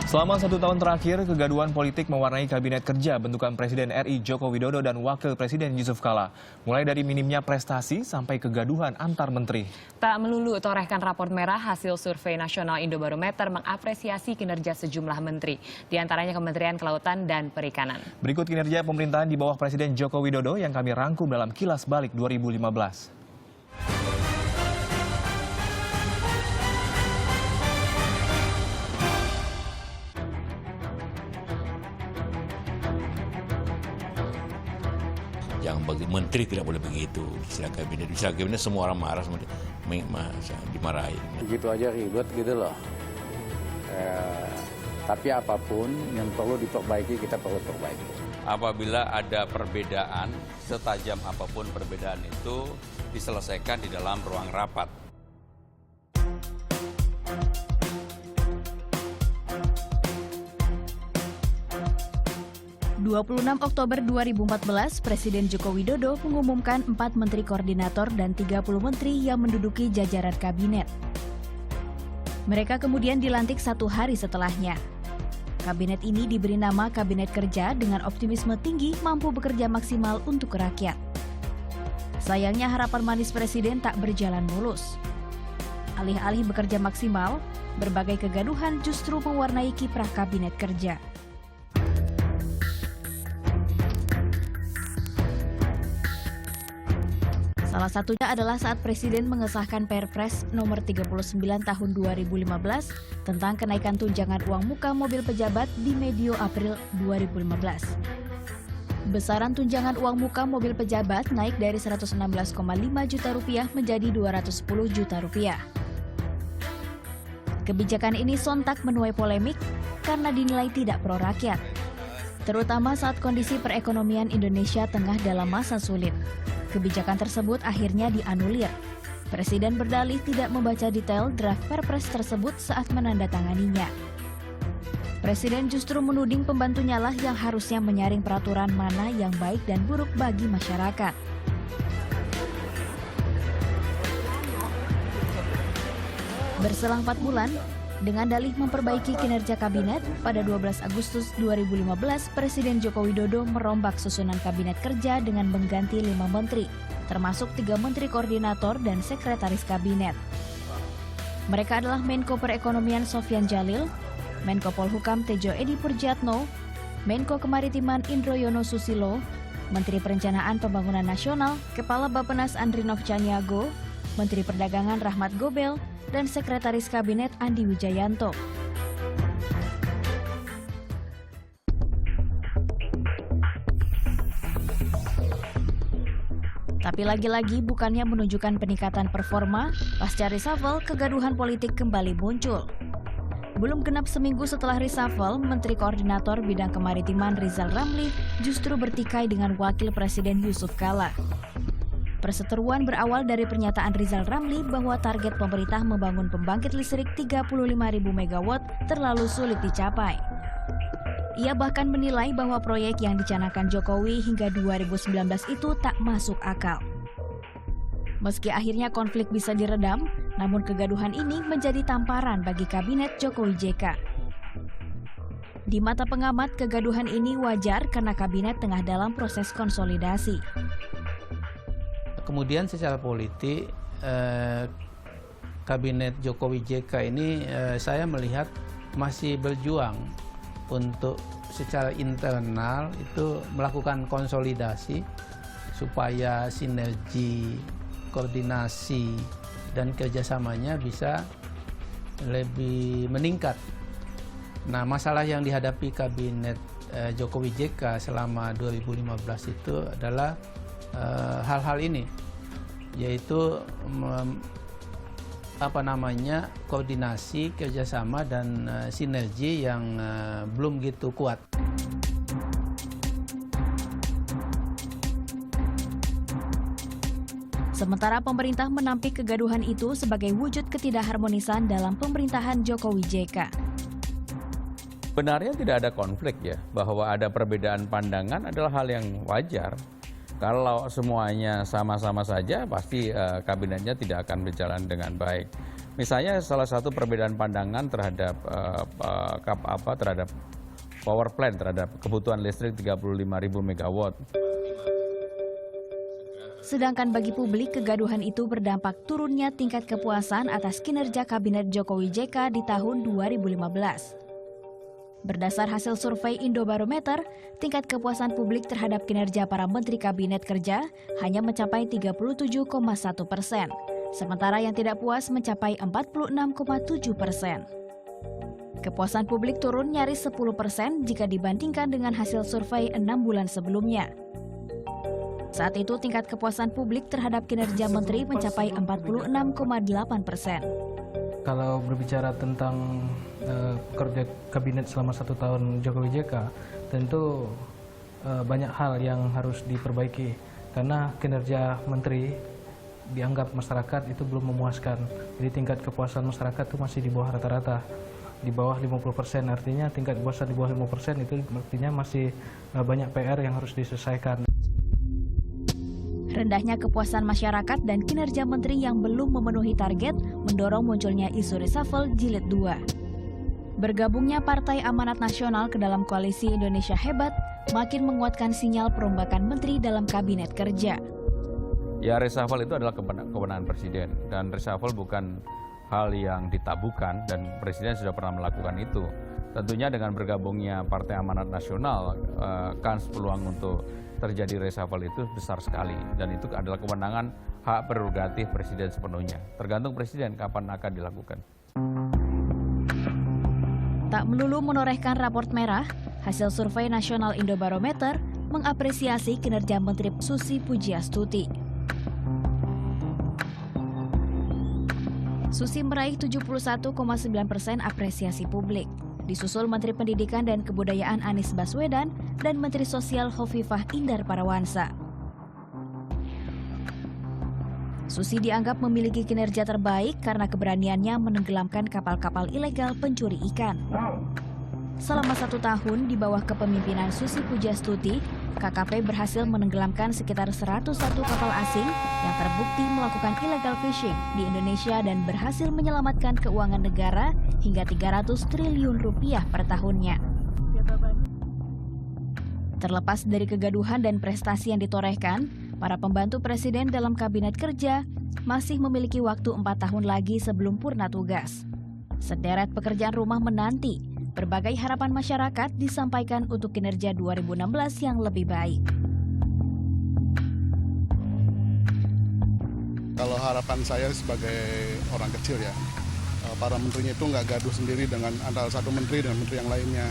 Selama 1 tahun terakhir, kegaduhan politik mewarnai kabinet kerja bentukan Presiden RI Joko Widodo dan Wakil Presiden Yusuf Kala. Mulai dari minimnya prestasi sampai kegaduhan antar menteri. Tak melulu torehkan rapor merah, hasil survei nasional Indobarometer mengapresiasi kinerja sejumlah menteri, di antaranya Kementerian Kelautan dan Perikanan. Berikut kinerja pemerintahan di bawah Presiden Joko Widodo yang kami rangkum dalam Kilas Balik 2015. Yang bagi menteri tidak boleh begitu, istilah kabinet semua orang marah, dimarahin. Begitu aja ribet gitu loh. Tapi apapun yang perlu diperbaiki, kita perlu perbaiki. Apabila ada perbedaan, setajam apapun perbedaan itu diselesaikan di dalam ruang rapat. 26 Oktober 2014, Presiden Joko Widodo mengumumkan 4 menteri koordinator dan 30 menteri yang menduduki jajaran kabinet. Mereka kemudian dilantik 1 hari setelahnya. Kabinet ini diberi nama Kabinet Kerja dengan optimisme tinggi mampu bekerja maksimal untuk rakyat. Sayangnya harapan manis Presiden tak berjalan mulus. Alih-alih bekerja maksimal, berbagai kegaduhan justru mewarnai kiprah Kabinet Kerja. Salah satunya adalah saat Presiden mengesahkan Perpres nomor 39 tahun 2015 tentang kenaikan tunjangan uang muka mobil pejabat di medio April 2015. Besaran tunjangan uang muka mobil pejabat naik dari 116,5 juta rupiah menjadi 210 juta rupiah. Kebijakan ini sontak menuai polemik karena dinilai tidak pro rakyat, terutama saat kondisi perekonomian Indonesia tengah dalam masa sulit. Kebijakan tersebut akhirnya dianulir. Presiden berdalih tidak membaca detail draft Perpres tersebut saat menandatanganinya. Presiden justru menuding pembantunya lah yang harusnya menyaring peraturan mana yang baik dan buruk bagi masyarakat. Berselang 4 bulan, dengan dalih memperbaiki kinerja kabinet, pada 12 Agustus 2015, Presiden Joko Widodo merombak susunan kabinet kerja dengan mengganti 5 menteri, termasuk 3 menteri koordinator dan sekretaris kabinet. Mereka adalah Menko Perekonomian Sofyan Djalil, Menko Polhukam Tejo Edi Purjatno, Menko Kemaritiman Indro Yono Susilo, Menteri Perencanaan Pembangunan Nasional, Kepala Bappenas Andrinov Caniago, Menteri Perdagangan Rahmat Gobel, dan Sekretaris Kabinet Andi Wijayanto. Tapi lagi-lagi bukannya menunjukkan peningkatan performa, pasca reshuffle kegaduhan politik kembali muncul. Belum genap seminggu setelah reshuffle, Menteri Koordinator Bidang Kemaritiman Rizal Ramli justru bertikai dengan Wakil Presiden Yusuf Kala. Perseteruan berawal dari pernyataan Rizal Ramli bahwa target pemerintah membangun pembangkit listrik 35.000 MW terlalu sulit dicapai. Ia bahkan menilai bahwa proyek yang dicanangkan Jokowi hingga 2019 itu tak masuk akal. Meski akhirnya konflik bisa diredam, namun kegaduhan ini menjadi tamparan bagi Kabinet Jokowi JK. Di mata pengamat, kegaduhan ini wajar karena kabinet tengah dalam proses konsolidasi. Kemudian secara politik, Kabinet Jokowi JK ini saya melihat masih berjuang untuk secara internal itu melakukan konsolidasi supaya sinergi, koordinasi, dan kerjasamanya bisa lebih meningkat. Nah, masalah yang dihadapi Kabinet Jokowi JK selama 2015 itu adalah hal-hal ini, yaitu koordinasi, kerjasama, dan sinergi yang belum gitu kuat. Sementara pemerintah menampik kegaduhan itu sebagai wujud ketidakharmonisan dalam pemerintahan Jokowi JK. Benarnya tidak ada konflik ya, bahwa ada perbedaan pandangan adalah hal yang wajar. Kalau semuanya sama-sama saja, pasti kabinetnya tidak akan berjalan dengan baik. Misalnya salah satu perbedaan pandangan terhadap terhadap power plant, terhadap kebutuhan listrik 35.000 megawatt. Sedangkan bagi publik, kegaduhan itu berdampak turunnya tingkat kepuasan atas kinerja Kabinet Jokowi JK di tahun 2015. Berdasar hasil survei Indobarometer, tingkat kepuasan publik terhadap kinerja para Menteri Kabinet Kerja hanya mencapai 37,1%. Sementara yang tidak puas mencapai 46,7%. Kepuasan publik turun nyaris 10% jika dibandingkan dengan hasil survei 6 bulan sebelumnya. Saat itu tingkat kepuasan publik terhadap kinerja menteri mencapai 46,8%. Kalau berbicara tentang kerja kabinet selama 1 tahun Jokowi JK, tentu banyak hal yang harus diperbaiki karena kinerja menteri dianggap masyarakat itu belum memuaskan. Jadi tingkat kepuasan masyarakat itu masih di bawah rata-rata, di bawah 50%. Artinya tingkat kepuasan di bawah 50% itu artinya masih banyak PR yang harus diselesaikan. Rendahnya kepuasan masyarakat dan kinerja menteri yang belum memenuhi target mendorong munculnya isu reshuffle jilid 2. Bergabungnya Partai Amanat Nasional ke dalam Koalisi Indonesia Hebat makin menguatkan sinyal perombakan menteri dalam Kabinet Kerja. Ya, reshuffle itu adalah kewenangan presiden, dan reshuffle bukan hal yang ditabukan, dan presiden sudah pernah melakukan itu. Tentunya dengan bergabungnya Partai Amanat Nasional, kans peluang untuk terjadi reshuffle itu besar sekali, dan itu adalah kewenangan hak prerogatif presiden sepenuhnya. Tergantung presiden kapan akan dilakukan. Tak melulu menorehkan raport merah, hasil survei nasional Indobarometer mengapresiasi kinerja Menteri Susi Pujiastuti. Susi meraih 71,9% apresiasi publik. Disusul Menteri Pendidikan dan Kebudayaan Anies Baswedan dan Menteri Sosial Hovifah Indar Parawansa. Susi dianggap memiliki kinerja terbaik karena keberaniannya menenggelamkan kapal-kapal ilegal pencuri ikan. Selama 1 tahun di bawah kepemimpinan Susi Pujiastuti, KKP berhasil menenggelamkan sekitar 101 kapal asing yang terbukti melakukan illegal fishing di Indonesia dan berhasil menyelamatkan keuangan negara hingga 300 triliun rupiah per tahunnya. Terlepas dari kegaduhan dan prestasi yang ditorehkan, para pembantu presiden dalam Kabinet Kerja masih memiliki waktu 4 tahun lagi sebelum purna tugas. Sederet pekerjaan rumah menanti. Berbagai harapan masyarakat disampaikan untuk kinerja 2016 yang lebih baik. Kalau harapan saya sebagai orang kecil ya, para menterinya itu nggak gaduh sendiri dengan antara satu menteri dan menteri yang lainnya.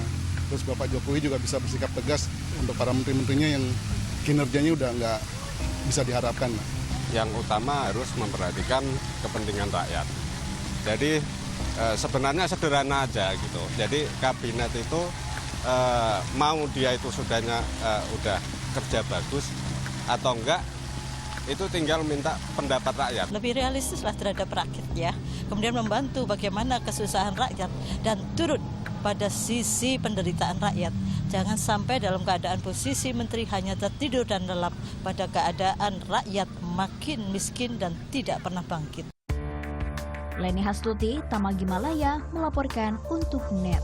Terus Bapak Jokowi juga bisa bersikap tegas untuk para menteri-menterinya yang kinerjanya udah nggak bisa diharapkan. Yang utama harus memperhatikan kepentingan rakyat. Jadi sebenarnya sederhana aja gitu. Jadi kabinet itu mau dia itu udah kerja bagus atau enggak, itu tinggal minta pendapat rakyat. Lebih realistis lah terhadap rakyat ya. Kemudian membantu bagaimana kesusahan rakyat dan turut pada sisi penderitaan rakyat. Jangan sampai dalam keadaan posisi menteri hanya tertidur dan lelap pada keadaan rakyat makin miskin dan tidak pernah bangkit. Leni Hastuti, Tamagi Malaya melaporkan untuk NET.